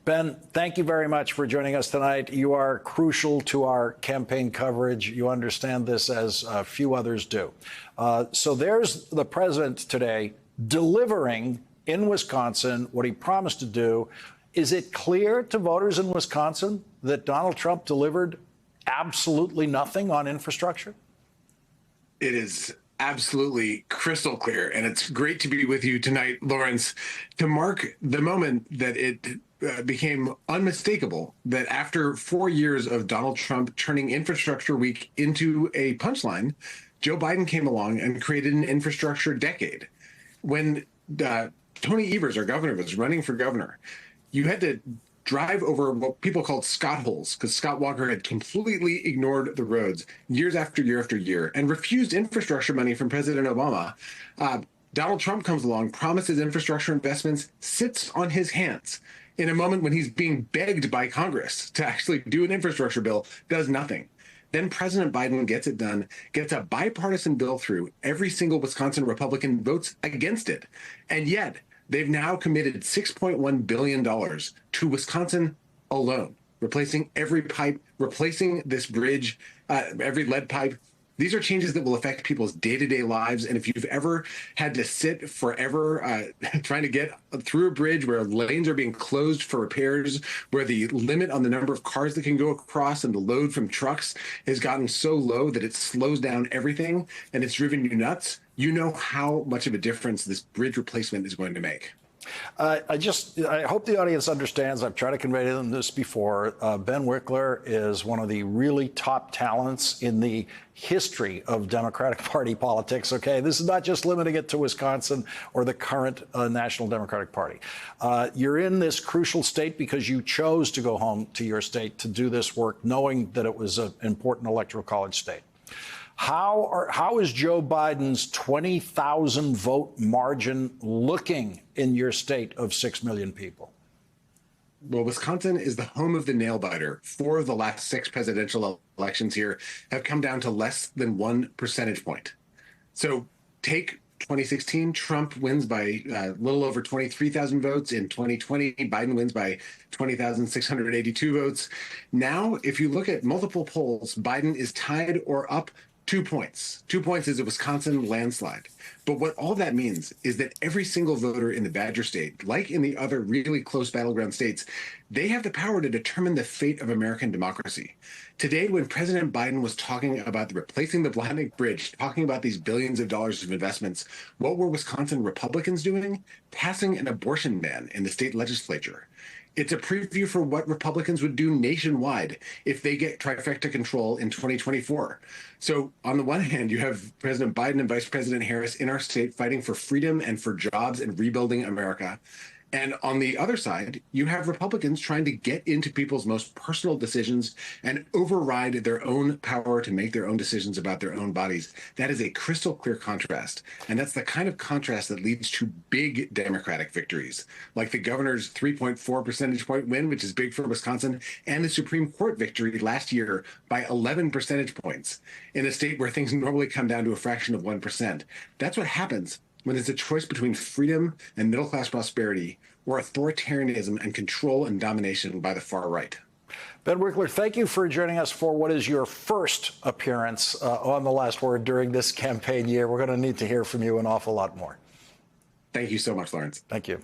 Ben, thank you very much for joining us tonight. You are crucial to our campaign coverage. You understand this as few others do. So there's the president today delivering in Wisconsin what he promised to do. Is it clear to voters in Wisconsin that Donald Trump delivered absolutely nothing on infrastructure? It is absolutely crystal clear. And it's great to be with you tonight, Lawrence, to mark the moment that it became unmistakable that after 4 years of Donald Trump turning Infrastructure Week into a punchline, Joe Biden came along and created an infrastructure decade. When Tony Evers, our governor, was running for governor, you had to drive over what people called Scott holes, because Scott Walker had completely ignored the roads years after year after year and refused infrastructure money from President Obama. Donald Trump comes along, promises infrastructure investments, sits on his hands in a moment when he's being begged by Congress to actually do an infrastructure bill, does nothing. Then President Biden gets it done, gets a bipartisan bill through. Every single Wisconsin Republican votes against it. And yet, they've now committed $6.1 billion to Wisconsin alone, replacing every pipe, replacing this bridge, every lead pipe. These are changes that will affect people's day-to-day lives. And if you've ever had to sit forever trying to get through a bridge where lanes are being closed for repairs, where the limit on the number of cars that can go across and the load from trucks has gotten so low that it slows down everything and it's driven you nuts, you know how much of a difference this bridge replacement is going to make. I hope the audience understands, I've tried to convey to them this before, Ben Wickler is one of the really top talents in the history of Democratic Party politics, okay? This is not just limiting it to Wisconsin or the current National Democratic Party. You're in this crucial state because you chose to go home to your state to do this work, knowing that it was an important electoral college state. How is Joe Biden's 20,000 vote margin looking in your state of 6 million people? Well, Wisconsin is the home of the nail biter. 4 of the last 6 presidential elections here have come down to less than 1 percentage point. So take 2016, Trump wins by a little over 23,000 votes. In 2020, Biden wins by 20,682 votes. Now, if you look at multiple polls, Biden is tied or up 2 points. 2 points is a Wisconsin landslide. But what all that means is that every single voter in the Badger State, like in the other really close battleground states, they have the power to determine the fate of American democracy. Today, when President Biden was talking about replacing the Blatnick Bridge, talking about these billions of dollars of investments, what were Wisconsin Republicans doing? Passing an abortion ban in the state legislature. It's a preview for what Republicans would do nationwide if they get trifecta control in 2024. So on the one hand, you have President Biden and Vice President Harris in our state fighting for freedom and for jobs and rebuilding America. And on the other side, you have Republicans trying to get into people's most personal decisions and override their own power to make their own decisions about their own bodies. That is a crystal clear contrast. And that's the kind of contrast that leads to big Democratic victories, like the governor's 3.4 percentage point win, which is big for Wisconsin, and the Supreme Court victory last year by 11 percentage points in a state where things normally come down to a fraction of 1%. That's what happens when there's a choice between freedom and middle-class prosperity or authoritarianism and control and domination by the far right. Ben Wickler, thank you for joining us for what is your first appearance on The Last Word during this campaign year. We're going to need to hear from you an awful lot more. Thank you so much, Lawrence. Thank you.